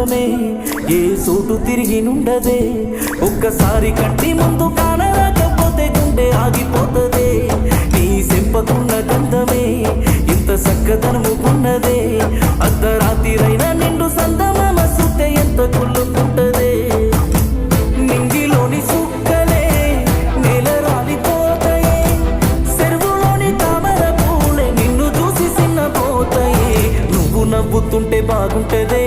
అందమే ఏ సూటు తిరిగి నుండదే ఒక్కసారి కంటి ముందు కానరాకపోతే గుండె ఆగిపోతదే నీ సెంపకున్న గంధమే ఇంత చక్కదనముకున్నదే అర్ధరాత్రిరైనా నిండు సందమామ సుట్టే ఎంత కుళ్ళుకుంటదే నింగిలోని సుక్కలే నేల రాలిపోతాయే చెరువులోని తామర పూలే నిన్ను చూసి చిన్నపోతాయే నువ్వు నవ్వుతుంటే బాగుంటదే